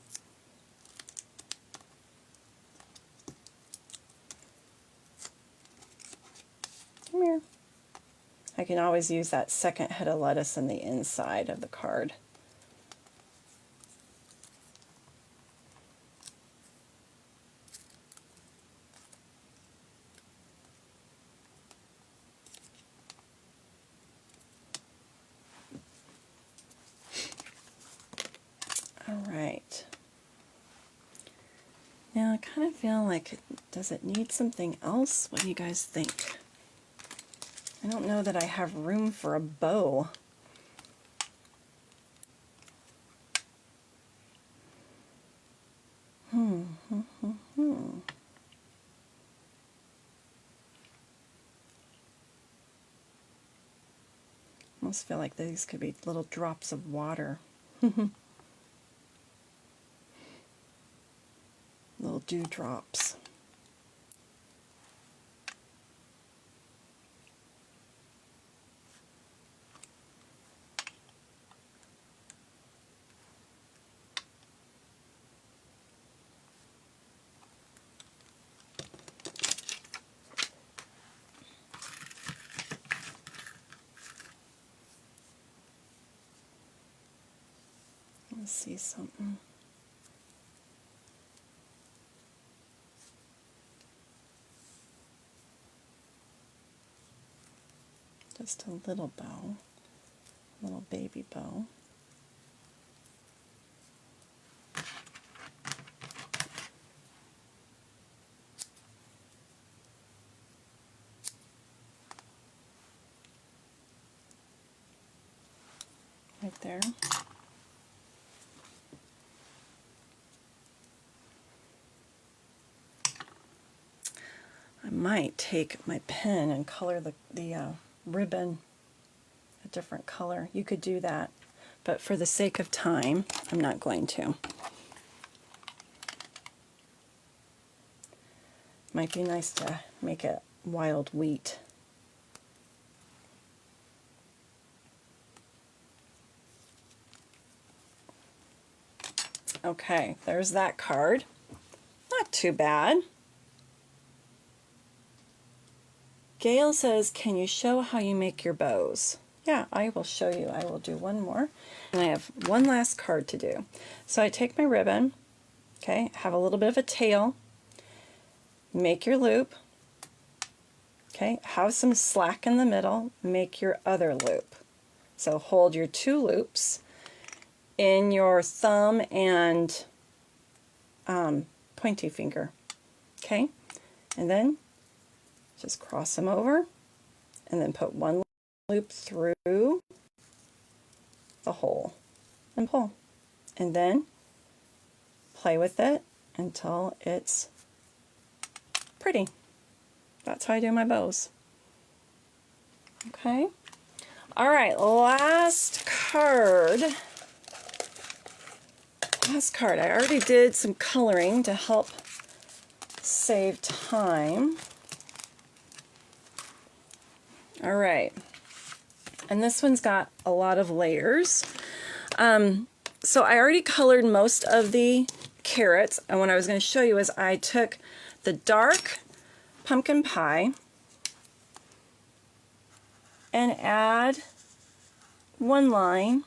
Come here. I can always use that second head of lettuce in the inside of the card. All right. Now I kind of feel like, does it need something else? What do you guys think? I don't know that I have room for a bow. Almost feel like these could be little drops of water. Little dewdrops. Let's see something. Just a little bow, little baby bow. Right there. I might take my pen and color the ribbon a different color. You could do that, but for the sake of time, I'm not going to. Might be nice to make it wild wheat. Okay, there's that card. Not too bad. Gail says, can you show how you make your bows? Yeah, I will show you. I will do one more. And I have one last card to do. So I take my ribbon, okay, have a little bit of a tail, make your loop, okay, have some slack in the middle, make your other loop. So hold your two loops in your thumb and pointy finger, okay, and then just cross them over and then put one loop through the hole and pull, and then play with it until it's pretty. That's how I do my bows. Okay. All right, last card. Last card. I already did some coloring to help save time. All right. And this one's got a lot of layers. So I already colored most of the carrots, and what I was going to show you is I took the dark pumpkin pie and add one line,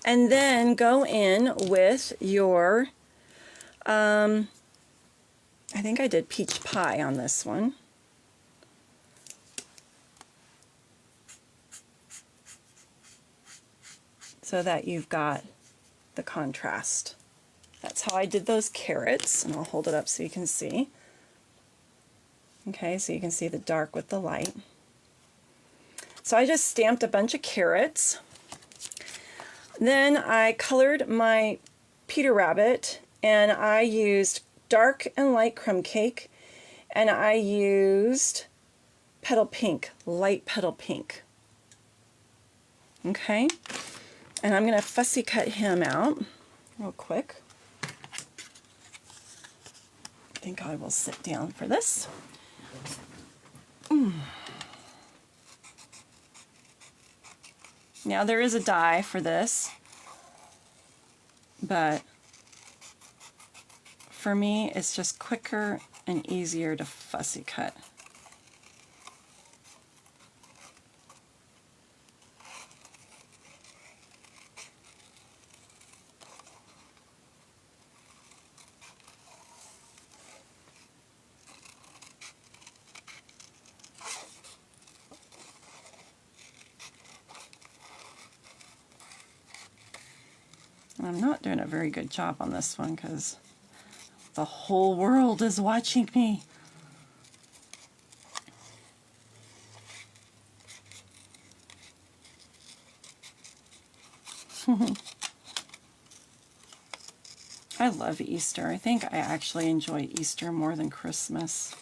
and then go in with your, I think I did peach pie on this one. So that you've got the contrast. That's how I did those carrots, and I'll hold it up so you can see. Okay, so you can see the dark with the light. So I just stamped a bunch of carrots. Then I colored my Peter Rabbit, and I used dark and light crumb cake, and I used petal pink, light petal pink. Okay, and I'm going to fussy cut him out real quick. I think I will sit down for this. Now there is a die for this, but for me it's just quicker and easier to fussy cut. I'm not doing a very good job on this one because the whole world is watching me. I love Easter. I think I actually enjoy Easter more than Christmas.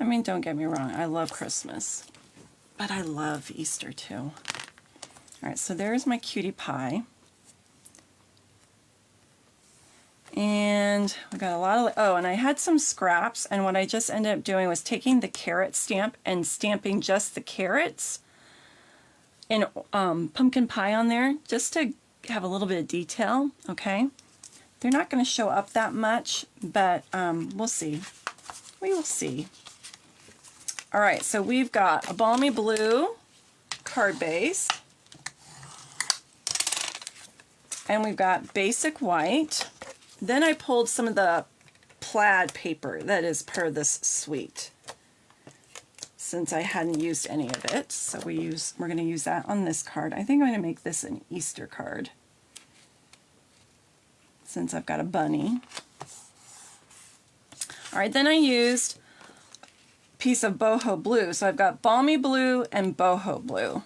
I mean, don't get me wrong, I love Christmas, but I love Easter too. All right, so there's my cutie pie. And we got a lot of, oh, and I had some scraps, and what I just ended up doing was taking the carrot stamp and stamping just the carrots in pumpkin pie on there, just to have a little bit of detail, okay? They're not going to show up that much, but we'll see. We will see. All right, so we've got a balmy blue card base, and we've got basic white. Then I pulled some of the plaid paper that is part of this suite, since I hadn't used any of it. So we're going to use that on this card. I think I'm going to make this an Easter card, since I've got a bunny. All right, then I used piece of boho blue. So I've got balmy blue and boho blue.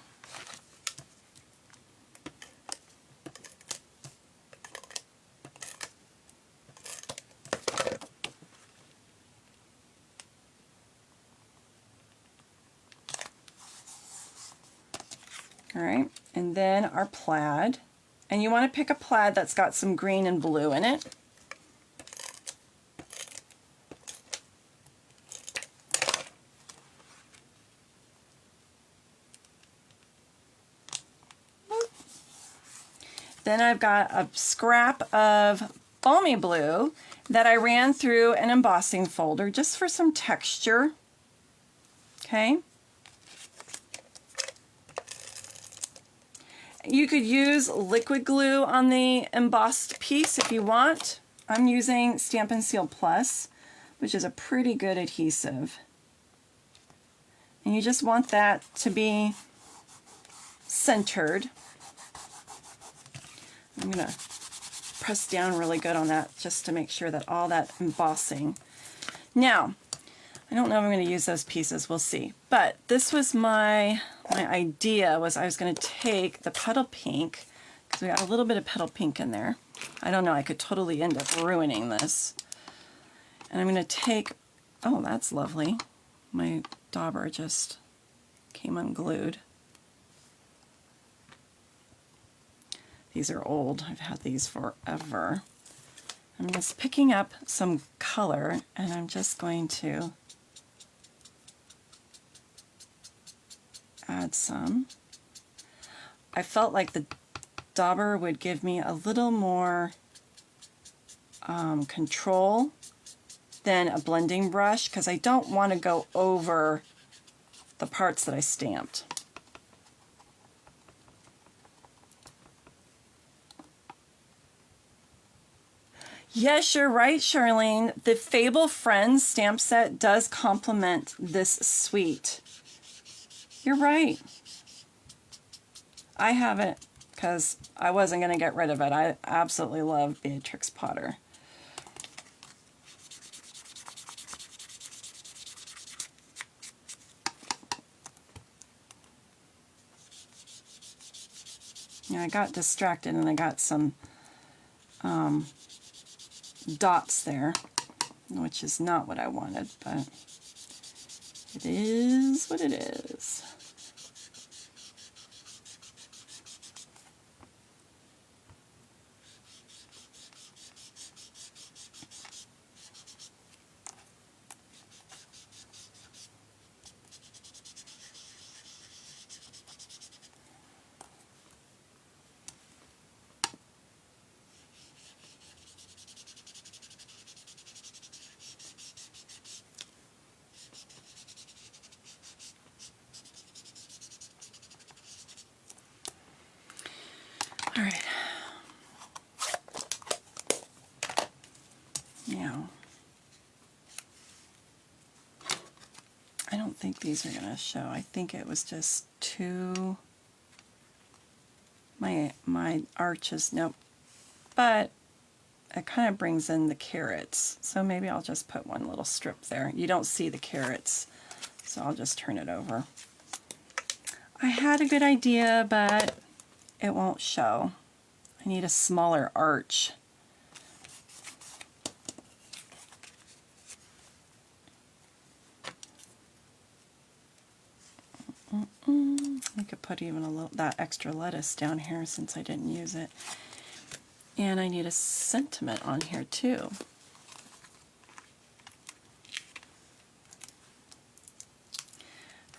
All right, and then our plaid. And you want to pick a plaid that's got some green and blue in it. Then I've got a scrap of balmy blue that I ran through an embossing folder just for some texture. Okay. You could use liquid glue on the embossed piece if you want. I'm using Stampin' Seal Plus, which is a pretty good adhesive. And you just want that to be centered. I'm going to press down really good on that just to make sure that all that embossing. Now, I don't know if I'm going to use those pieces, we'll see. But this was my idea was I was going to take the petal pink, because we got a little bit of petal pink in there. I don't know, I could totally end up ruining this. And I'm going to take, oh, that's lovely. My dauber just came unglued. These are old. I've had these forever. I'm just picking up some color, and I'm just going to add some. I felt like the dauber would give me a little more control than a blending brush, because I don't want to go over the parts that I stamped. Yes, you're right, Charlene. The Fable Friends stamp set does complement this suite. You're right. I have it because I wasn't going to get rid of it. I absolutely love Beatrix Potter. Yeah, I got distracted and I got some dots there, which is not what I wanted, but it is what it is. All right. Now, I don't think these are going to show. I think it was just too, my arches, nope. But it kind of brings in the carrots. So maybe I'll just put one little strip there. You don't see the carrots, so I'll just turn it over. I had a good idea, but it won't show. I need a smaller arch. I could put even a little that extra lettuce down here since I didn't use it. And I need a sentiment on here too.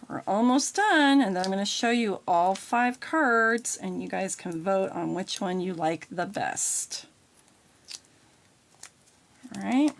We're almost done, and then I'm going to show you all 5 cards, and you guys can vote on which one you like the best. All right.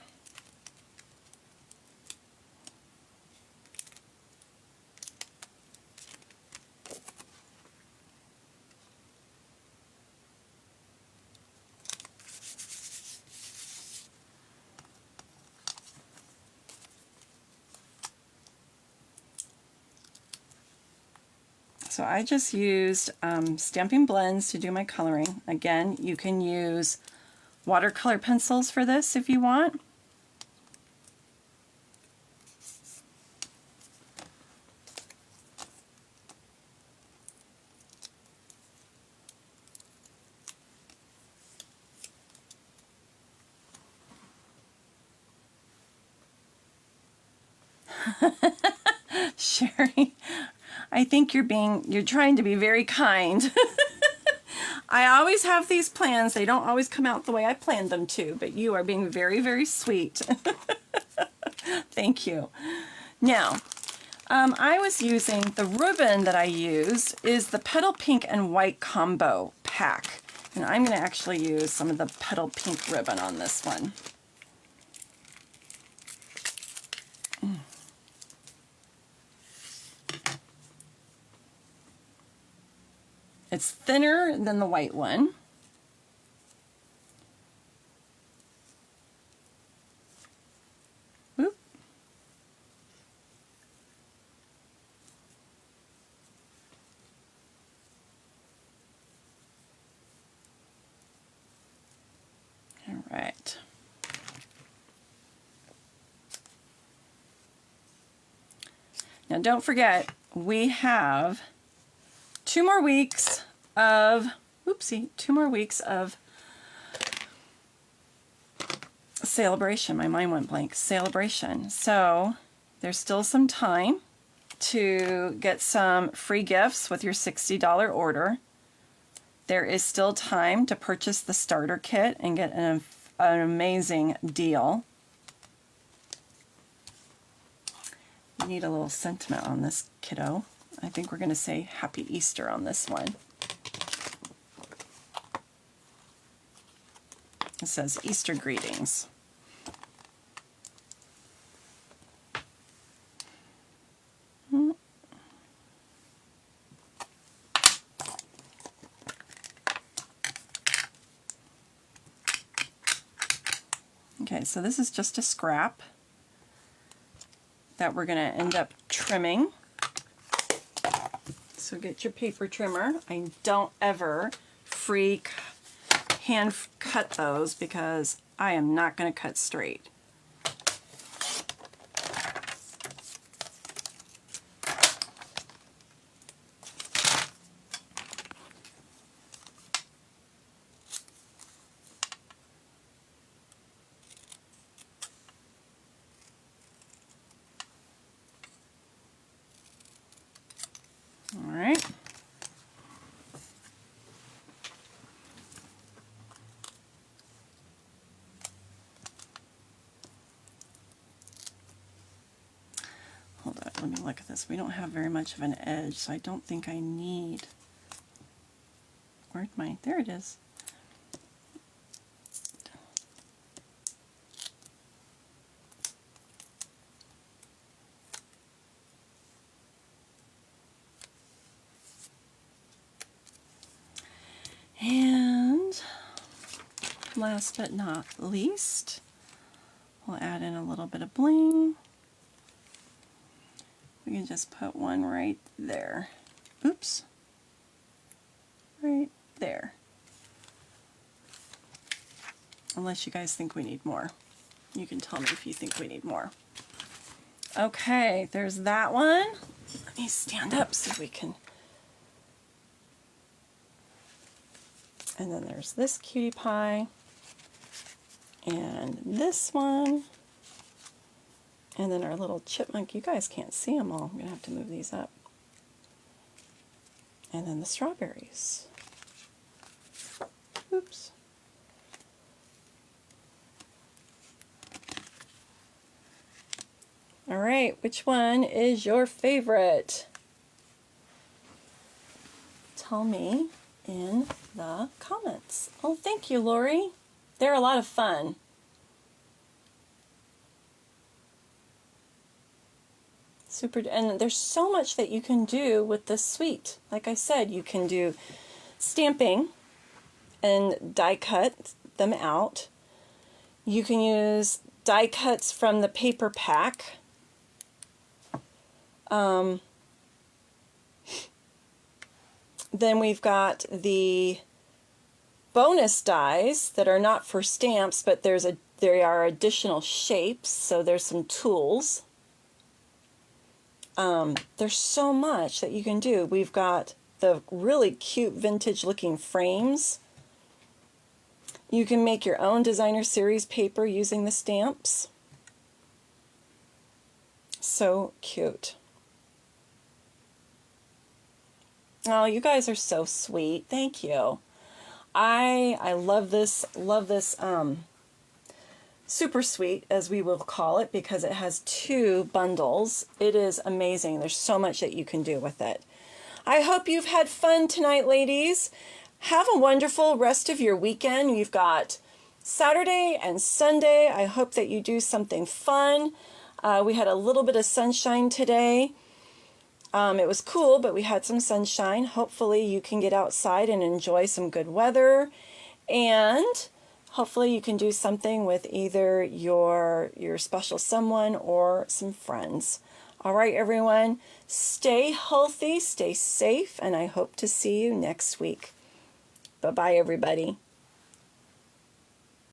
So I just used Stampin' Blends to do my coloring. Again, you can use watercolor pencils for this if you want. Sherry, I think you're trying to be very kind. I always have these plans. They don't always come out the way I planned them to, but you are being very, very sweet. Thank you. Now, I was using the ribbon that I used is the Petal Pink and White Combo pack. And I'm going to actually use some of the petal pink ribbon on this one. It's thinner than the white one. Oop. All right. Now don't forget, we have 2 more weeks of, oopsie, 2 more weeks of celebration. My mind went blank. Celebration. So there's still some time to get some free gifts with your $60 order. There is still time to purchase the starter kit and get an amazing deal. You need a little sentiment on this, kiddo. I think we're going to say Happy Easter on this one. It says Easter greetings. Okay, so this is just a scrap that we're going to end up trimming. So get your paper trimmer. I don't ever hand cut those because I am not going to cut straight. All right. Hold on, let me look at this. We don't have very much of an edge, so I don't think I need, where'd my, there it is. And last but not least, we'll add in a little bit of bling. We can just put one right there. Oops. Right there. Unless you guys think we need more. You can tell me if you think we need more. Okay, there's that one. Let me stand up so we can. And then there's this cutie pie. And this one. And then our little chipmunk. You guys can't see them all. I'm going to have to move these up. And then the strawberries. Oops. All right, which one is your favorite? Tell me in the comments. Oh, thank you, Lori. They're a lot of fun. Super, and there's so much that you can do with this suite. Like I said, you can do stamping and die cut them out. You can use die cuts from the paper pack. Then we've got the bonus dies that are not for stamps, but there are additional shapes, so there's some tools. There's so much that you can do. We've got the really cute vintage looking frames. You can make your own designer series paper using the stamps. So cute. Oh, you guys are so sweet. Thank you. I love this super sweet, as we will call it, because it has 2 bundles. It is amazing. There's so much that you can do with it. I hope you've had fun tonight, ladies. Have a wonderful rest of your weekend. You've got Saturday and Sunday. I hope that you do something fun. We had a little bit of sunshine today. It was cool, but we had some sunshine. Hopefully you can get outside and enjoy some good weather. And hopefully you can do something with either your special someone or some friends. All right, everyone, stay healthy, stay safe, and I hope to see you next week. Bye-bye, everybody.